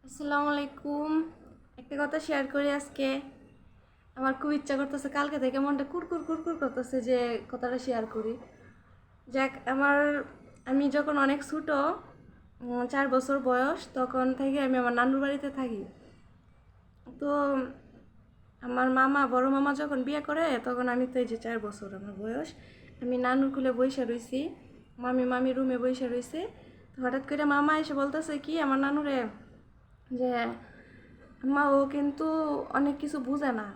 আসসালামু আলাইকুম। একটা কথা শেয়ার করি আজকে। আমার খুব ইচ্ছা করতেছে, কালকে থেকে মনটা কুরকুর কুরকুর করতেছে যে কথাটা শেয়ার করি। যাক, আমি যখন অনেক ছোট, 4 বছর বয়স, তখন থেকে আমি আমার নানুর বাড়িতে থাকি। তো আমার বড় মামা যখন বিয়ে করে, তখন আমি তো এই যে 4 বছর আমার বয়স, আমি নানুর কুলে বইসা রইছি। মামি রুমে বইসা রইছে। তো হঠাৎ করে মামা এসে বলতেছে কি আমার নানুরে, যে আম্মা, ও কিন্তু অনেক কিছু বুঝে না।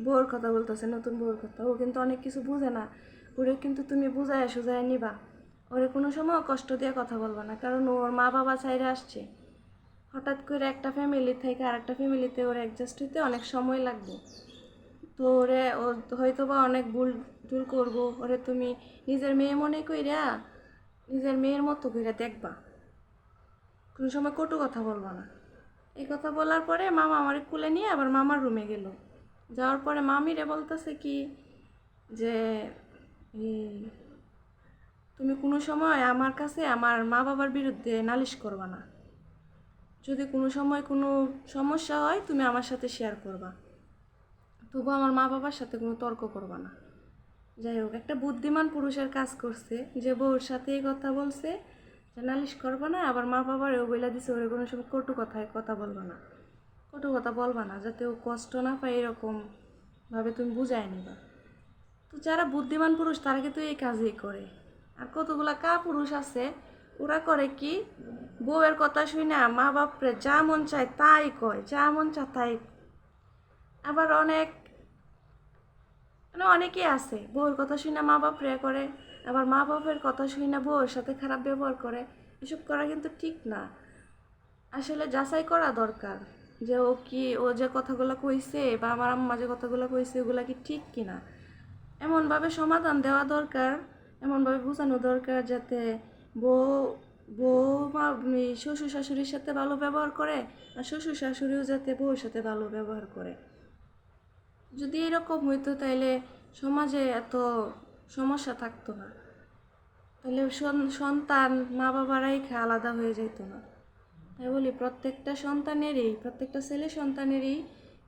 বউর কথা বলতেছে, নতুন বউর কথা। ও কিন্তু অনেক কিছু বুঝে না। ওরে কিন্তু তুমি বুঝায় সুজায় নিবা। ওরে কোনো সময় কষ্ট দিয়ে কথা বলবা না, কারণ ওর মা বাবা ছাইরে আসছে। হঠাৎ করে একটা ফ্যামিলি থেকে আর একটা ফ্যামিলিতে ওর অ্যাডজাস্ট হইতে অনেক সময় লাগবে। তো ও হয়তো বা অনেক ভুল টুল করবো। ওরে তুমি নিজের মেয়ে মনে কইরা, নিজের মেয়ের মতো কইরা দেখবা। কোনো সময় কটু কথা বলবা না। এই কথা বলার পরে মামা আমার কুলে নিয়ে আবার মামার রুমে গেল। যাওয়ার পরে মামিরে বলতেছে কি, যে এই, তুমি কোনো সময় আমার কাছে আমার মা বাবার বিরুদ্ধে নালিশ করবা না। যদি কোনো সময় কোনো সমস্যা হয়, তুমি আমার সাথে শেয়ার করবা। তবু আমার মা বাবার সাথে কোনো তর্ক করবা না। যাই হোক, একটা বুদ্ধিমান পুরুষের কাজ করছে, যে বউর সাথে এই কথা বলছে যে নালিশ করবা না, আবার মা বাবারও বইলা দিছে ওরে কোনো সময় কটু কথায় কথা বলবা না। কটু কথা বলবা না, যাতে ও কষ্ট না পায়, এরকম ভাবে তুমি বুঝায় নিবা। তো যারা বুদ্ধিমান পুরুষ তারা কিন্তু এই কাজই করে। আর কতগুলা পুরুষ আছে, ওরা করে কি, বউয়ের কথা শুনে মা বাপরে যা মন চায় তাই কয়, যা মন চায় তাই। আবার অনেকেই আছে বউয়ের কথা শুনে মা বাপরে করে, আবার মা বাপের কথা শুনে বউয়ের সাথে খারাপ ব্যবহার করে। এসব করা কিন্তু ঠিক না। আসলে যাচাই করা দরকার, যে ও যে কথাগুলো কইছে বা আমার আম্মা যে কথাগুলো কইছে ওগুলা কি ঠিক কিনা। এমনভাবে সমাধান দেওয়া দরকার, এমনভাবে বোঝানো দরকার, যাতে বউ বউ শ্বশুর শাশুড়ির সাথে ভালো ব্যবহার করে, আর শ্বশুর শাশুড়িও যাতে বউর সাথে ভালো ব্যবহার করে। যদি এরকম হইতো তাইলে সমাজে এত সমস্যা থাকতো না। তাহলে সন্তান মা বাবারাই আলাদা হয়ে যেত না। তাই বলি, প্রত্যেকটা ছেলে সন্তানেরই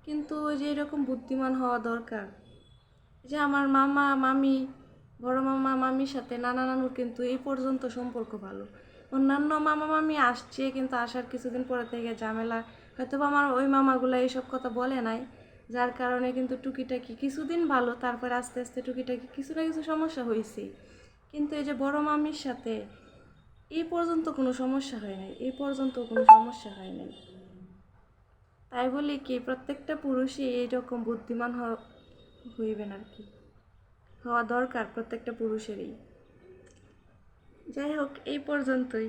কিন্তু ওই যে এরকম বুদ্ধিমান হওয়া দরকার। যে আমার বড় মামা মামির সাথে নানা নানুর কিন্তু এই পর্যন্ত সম্পর্ক ভালো। অন্যান্য মামা মামি আসছে, কিন্তু আসার কিছুদিন পরে থেকে ঝামেলা। হয়তো আমার ওই মামাগুলো এইসব কথা বলে নাই, যার কারণে কিন্তু টুকিটাকি কিছুদিন ভালো, তারপরে আস্তে আস্তে টুকিটাকি কিছু না কিছু সমস্যা হয়েছে। কিন্তু এই যে বড় মামির সাথে এই পর্যন্ত কোনো সমস্যা হয় নাই, তাই বলি কি, প্রত্যেকটা পুরুষই এইরকম বুদ্ধিমান হইবেন আর কি, হওয়া দরকার প্রত্যেকটা পুরুষেরই। যাই হোক, এই পর্যন্তই।